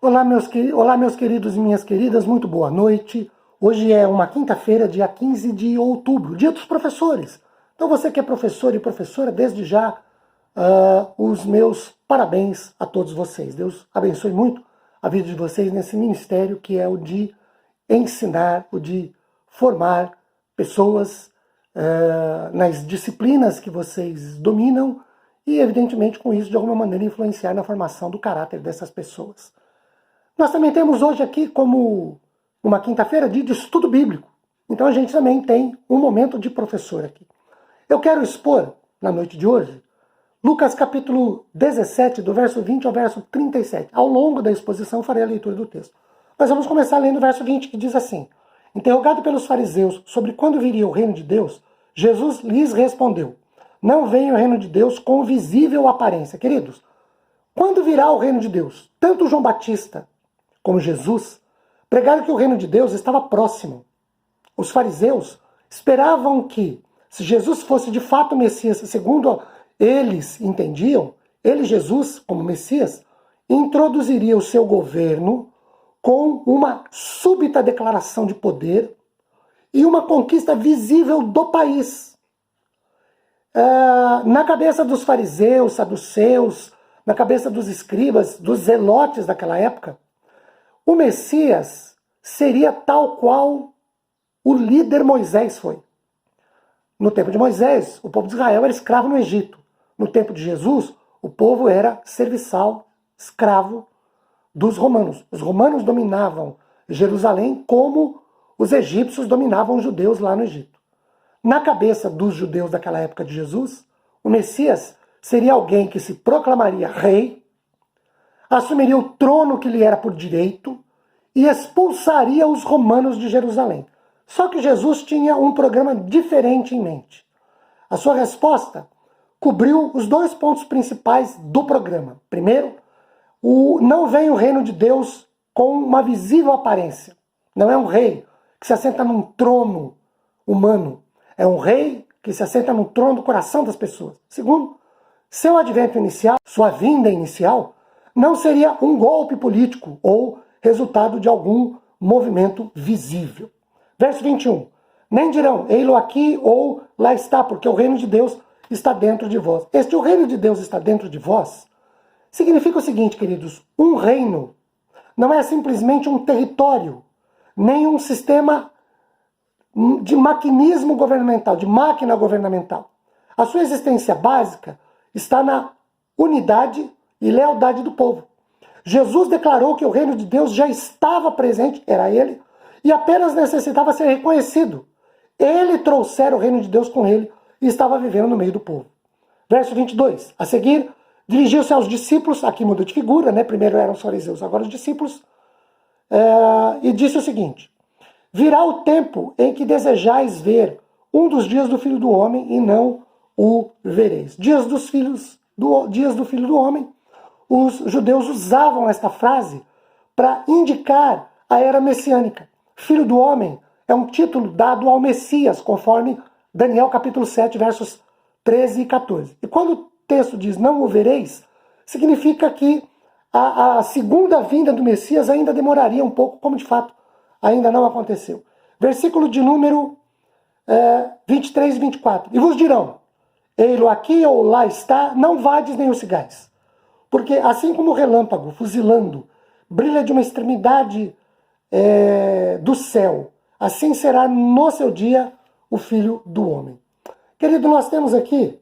Olá, meus queridos e minhas queridas, muito boa noite. Hoje é uma quinta-feira, dia 15 de outubro, dia dos professores. Então você que é professor e professora, desde já, os meus parabéns a todos vocês. Deus abençoe muito a vida de vocês nesse ministério que é o de ensinar, o de formar pessoas nas disciplinas que vocês dominam e, evidentemente, com isso, de alguma maneira, influenciar na formação do caráter dessas pessoas. Nós também temos hoje aqui, como uma quinta-feira, dia de estudo bíblico. Então a gente também tem um momento de professor aqui. Eu quero expor, na noite de hoje, Lucas capítulo 17, do verso 20 ao verso 37. Ao longo da exposição farei a leitura do texto. Mas vamos começar lendo o verso 20, que diz assim: Interrogado pelos fariseus sobre quando viria o reino de Deus, Jesus lhes respondeu: Não vem o reino de Deus com visível aparência. Queridos, quando virá o reino de Deus? Tanto João Batista como Jesus pregaram que o reino de Deus estava próximo. Os fariseus esperavam que, se Jesus fosse de fato o Messias, segundo eles entendiam, ele, Jesus, como Messias, introduziria o seu governo com uma súbita declaração de poder e uma conquista visível do país. Na cabeça dos fariseus, saduceus, na cabeça dos escribas, dos zelotes daquela época, o Messias seria tal qual o líder Moisés foi. No tempo de Moisés, o povo de Israel era escravo no Egito. No tempo de Jesus, o povo era serviçal, escravo dos romanos. Os romanos dominavam Jerusalém como os egípcios dominavam os judeus lá no Egito. Na cabeça dos judeus daquela época de Jesus, o Messias seria alguém que se proclamaria rei, assumiria o trono que lhe era por direito e expulsaria os romanos de Jerusalém. Só que Jesus tinha um programa diferente em mente. A sua resposta cobriu os dois pontos principais do programa. Primeiro, não vem o reino de Deus com uma visível aparência. Não é um rei que se assenta num trono humano. É um rei que se assenta num trono do coração das pessoas. Segundo, seu advento inicial, sua vinda inicial, não seria um golpe político ou resultado de algum movimento visível. Verso 21. Nem dirão, ei-lo aqui ou lá está, porque o reino de Deus está dentro de vós. O reino de Deus está dentro de vós significa o seguinte, queridos: um reino não é simplesmente um território, nem um sistema de maquinismo governamental, de máquina governamental. A sua existência básica está na unidade e lealdade do povo. Jesus declarou que o reino de Deus já estava presente, era ele, e apenas necessitava ser reconhecido. Ele trouxera o reino de Deus com ele e estava vivendo no meio do povo. Verso 22. A seguir, dirigiu-se aos discípulos, aqui mudou de figura, né? Primeiro eram os fariseus, agora os discípulos, e disse o seguinte: Virá o tempo em que desejais ver um dos dias do Filho do Homem e não o vereis. Dias do Filho do Homem. Os judeus usavam esta frase para indicar a era messiânica. Filho do homem é um título dado ao Messias, conforme Daniel capítulo 7, versos 13 e 14. E quando o texto diz não o vereis, significa que a segunda vinda do Messias ainda demoraria um pouco, como de fato ainda não aconteceu. Versículo de número 23 e 24. E vos dirão, ei-lo aqui ou lá está, não vades nem o sigais. Porque assim como o relâmpago, fuzilando, brilha de uma extremidade do céu, assim será no seu dia o Filho do Homem. Querido, nós temos aqui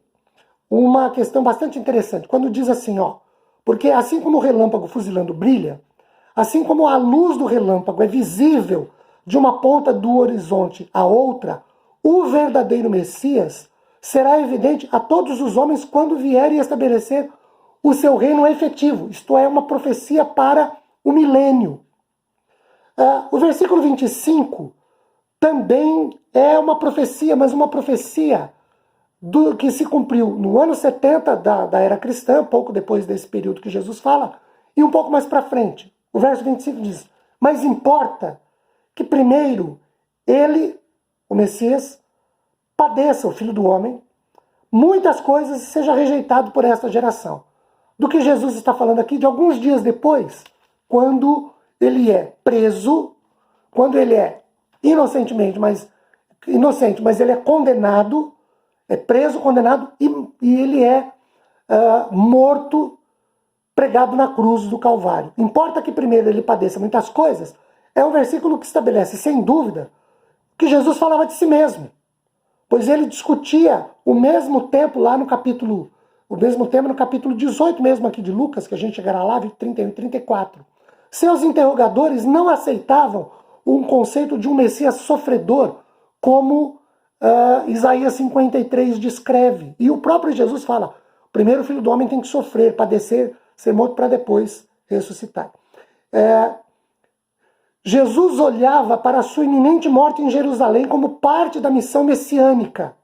uma questão bastante interessante. Quando diz assim, porque assim como o relâmpago fuzilando brilha, assim como a luz do relâmpago é visível de uma ponta do horizonte à outra, o verdadeiro Messias será evidente a todos os homens quando vier e estabelecer o seu reino efetivo, isto é, uma profecia para o milênio. O versículo 25 também é uma profecia, mas uma profecia que se cumpriu no ano 70 da era cristã, pouco depois desse período que Jesus fala, e um pouco mais para frente. O verso 25 diz, mas importa que primeiro ele, o Messias, padeça, o Filho do Homem, muitas coisas, e seja rejeitado por esta geração. Do que Jesus está falando aqui, de alguns dias depois quando ele é preso, quando ele é inocente, mas ele é condenado, é preso, condenado, e ele é morto, pregado na cruz do Calvário. Importa que primeiro ele padeça muitas coisas, é um versículo que estabelece, sem dúvida, que Jesus falava de si mesmo. Pois ele discutia o mesmo tempo lá no capítulo, o mesmo tema no capítulo 18 mesmo aqui de Lucas, que a gente chegará lá, 31 e 34. Seus interrogadores não aceitavam um conceito de um Messias sofredor, como Isaías 53 descreve. E o próprio Jesus fala, primeiro o Filho do Homem tem que sofrer, padecer, ser morto para depois ressuscitar. Jesus olhava para a sua iminente morte em Jerusalém como parte da missão messiânica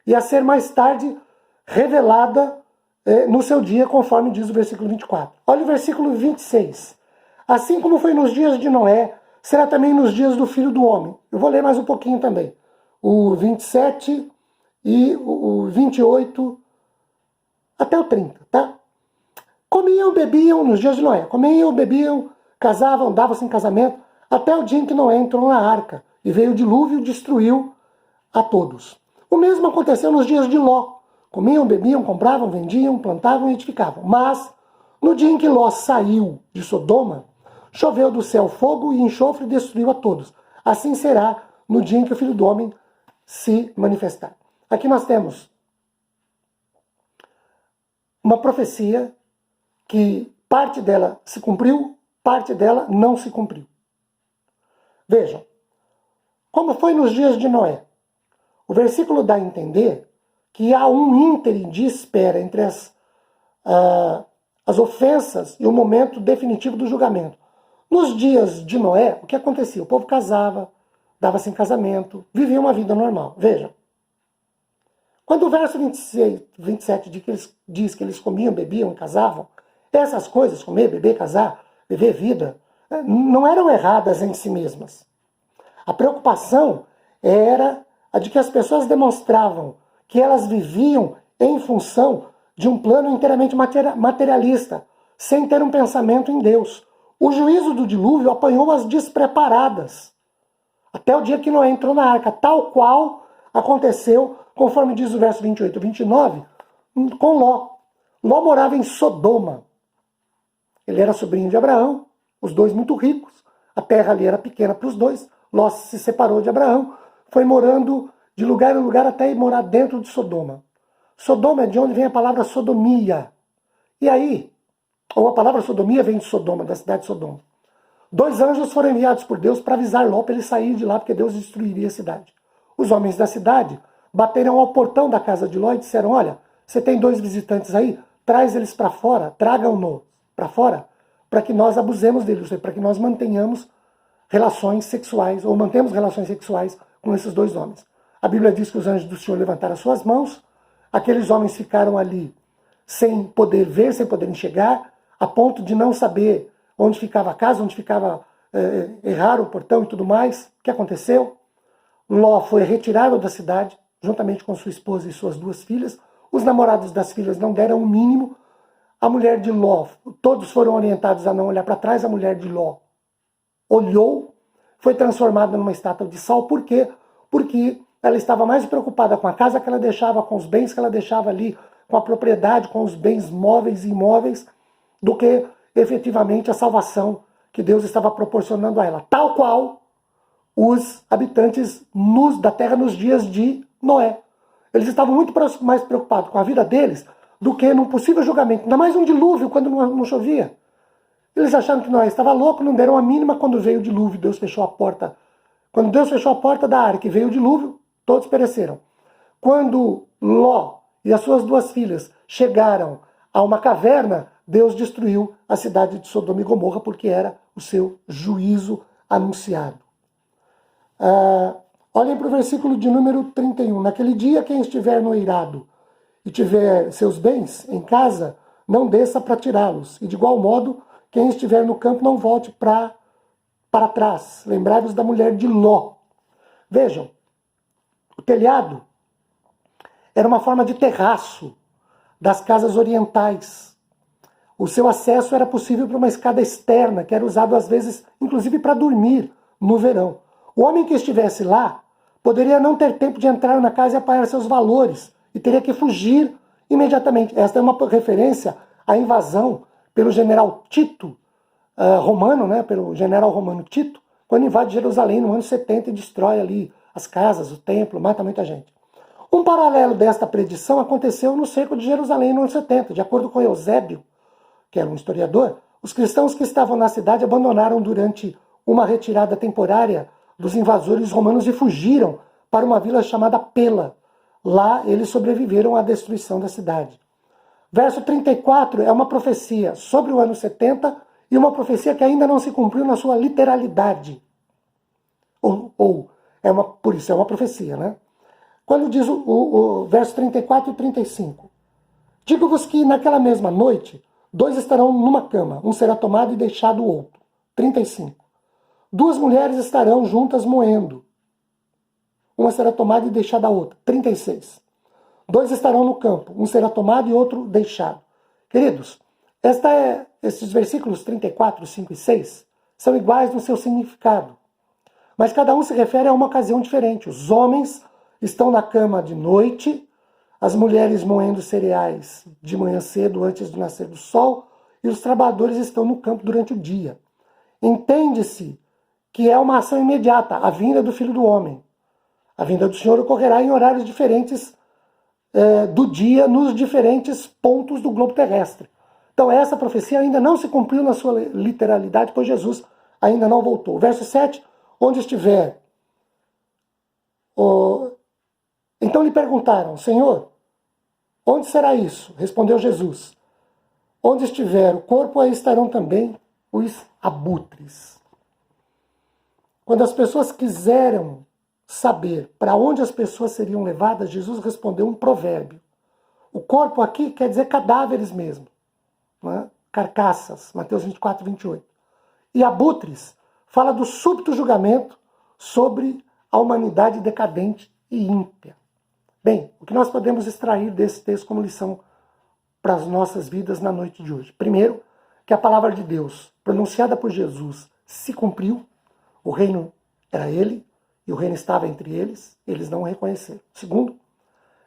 e a ser mais tarde revelada no seu dia, conforme diz o versículo 24. Olha o versículo 26. Assim como foi nos dias de Noé, será também nos dias do Filho do Homem. Eu vou ler mais um pouquinho também. O 27 e o 28 até o 30, tá? Comiam, bebiam nos dias de Noé. Comiam, bebiam, casavam, davam-se em casamento, até o dia em que Noé entrou na arca e veio o dilúvio e destruiu a todos. O mesmo aconteceu nos dias de Ló. Comiam, bebiam, compravam, vendiam, plantavam e edificavam. Mas, no dia em que Ló saiu de Sodoma, choveu do céu fogo e enxofre e destruiu a todos. Assim será no dia em que o Filho do Homem se manifestar. Aqui nós temos uma profecia que parte dela se cumpriu, parte dela não se cumpriu. Vejam, como foi nos dias de Noé. O versículo dá a entender que há um ínterim de espera entre as ofensas e o momento definitivo do julgamento. Nos dias de Noé, o que acontecia? O povo casava, dava-se em casamento, vivia uma vida normal. Vejam, quando o verso 27 diz que eles comiam, bebiam e casavam, essas coisas, comer, beber, casar, viver vida, não eram erradas em si mesmas. A preocupação era a de que as pessoas demonstravam que elas viviam em função de um plano inteiramente materialista, sem ter um pensamento em Deus. O juízo do dilúvio apanhou-as despreparadas, até o dia que Noé entrou na arca, tal qual aconteceu, conforme diz o verso 28 e 29, com Ló. Ló morava em Sodoma. Ele era sobrinho de Abraão, os dois muito ricos, a terra ali era pequena para os dois, Ló se separou de Abraão, foi morando de lugar em lugar até ir morar dentro de Sodoma. Sodoma é de onde vem a palavra sodomia. E aí, ou a palavra sodomia vem de Sodoma, da cidade de Sodoma. 2 anjos foram enviados por Deus para avisar Ló para ele sair de lá, porque Deus destruiria a cidade. Os homens da cidade bateram ao portão da casa de Ló e disseram, olha, você tem 2 visitantes aí, traz eles para fora, tragam-no para fora, para que nós abusemos deles, para que nós mantenhamos relações sexuais, ou mantemos relações sexuais com esses 2 homens. A Bíblia diz que os anjos do Senhor levantaram as suas mãos, aqueles homens ficaram ali sem poder ver, sem poder enxergar, a ponto de não saber onde ficava a casa, onde ficava, erraram o portão e tudo mais. O que aconteceu? Ló foi retirado da cidade, juntamente com sua esposa e suas 2 filhas. Os namorados das filhas não deram o mínimo. A mulher de Ló, todos foram orientados a não olhar para trás, a mulher de Ló olhou, foi transformada numa estátua de sal. Por quê? Porque ela estava mais preocupada com a casa que ela deixava, com os bens que ela deixava ali, com a propriedade, com os bens móveis e imóveis, do que efetivamente a salvação que Deus estava proporcionando a ela. Tal qual os habitantes da terra nos dias de Noé. Eles estavam muito mais preocupados com a vida deles do que num possível julgamento. Ainda mais um dilúvio quando não chovia. Eles acharam que Noé estava louco, não deram a mínima quando veio o dilúvio. Deus fechou a porta. Quando Deus fechou a porta da arca e veio o dilúvio, todos pereceram. Quando Ló e as suas 2 filhas chegaram a uma caverna, Deus destruiu a cidade de Sodoma e Gomorra, porque era o seu juízo anunciado. Olhem para o versículo de número 31. Naquele dia, quem estiver no eirado e tiver seus bens em casa, não desça para tirá-los. E de igual modo, quem estiver no campo, não volte para trás. Lembrai-vos da mulher de Ló. Vejam, o telhado era uma forma de terraço das casas orientais. O seu acesso era possível por uma escada externa, que era usado às vezes, inclusive, para dormir no verão. O homem que estivesse lá poderia não ter tempo de entrar na casa e apanhar seus valores, e teria que fugir imediatamente. Esta é uma referência à invasão pelo general Tito, romano, né, pelo general romano Tito, quando invade Jerusalém no ano 70 e destrói ali as casas, o templo, mata muita gente. Um paralelo desta predição aconteceu no cerco de Jerusalém no ano 70. De acordo com Eusébio, que era um historiador, os cristãos que estavam na cidade abandonaram durante uma retirada temporária dos invasores romanos e fugiram para uma vila chamada Pela. Lá eles sobreviveram à destruição da cidade. Verso 34 é uma profecia sobre o ano 70 e uma profecia que ainda não se cumpriu na sua literalidade. Por isso é uma profecia, né? Quando diz o verso 34 e 35. Digo-vos que naquela mesma noite, 2 estarão numa cama, um será tomado e deixado o outro. 35. 2 mulheres estarão juntas moendo. Uma será tomada e deixada a outra. 36. 2 estarão no campo, um será tomado e outro deixado. Queridos, esses versículos 34, 5 e 6 são iguais no seu significado. Mas cada um se refere a uma ocasião diferente. Os homens estão na cama de noite, as mulheres moendo cereais de manhã cedo, antes do nascer do sol, e os trabalhadores estão no campo durante o dia. Entende-se que é uma ação imediata, a vinda do Filho do Homem. A vinda do Senhor ocorrerá em horários diferentes do dia, nos diferentes pontos do globo terrestre. Então essa profecia ainda não se cumpriu na sua literalidade, pois Jesus ainda não voltou. Verso 7, onde estiver... Então lhe perguntaram, Senhor, onde será isso? Respondeu Jesus, onde estiver o corpo, aí estarão também os abutres. Quando as pessoas quiseram saber para onde as pessoas seriam levadas, Jesus respondeu um provérbio. O corpo aqui quer dizer cadáveres mesmo, né? Carcaças, Mateus 24, 28. E abutres fala do súbito julgamento sobre a humanidade decadente e ímpia. Bem, o que nós podemos extrair desse texto como lição para as nossas vidas na noite de hoje? Primeiro, que a palavra de Deus, pronunciada por Jesus, se cumpriu. O reino era ele, e o reino estava entre eles não o reconheceram. Segundo,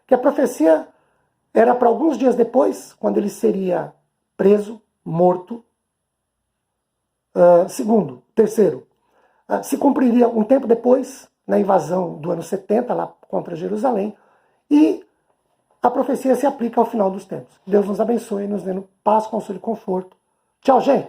que a profecia era para alguns dias depois, quando ele seria preso, morto. Terceiro, se cumpriria um tempo depois, na invasão do ano 70, lá contra Jerusalém, e a profecia se aplica ao final dos tempos. Deus nos abençoe, nos dando paz, consolo e conforto. Tchau, gente!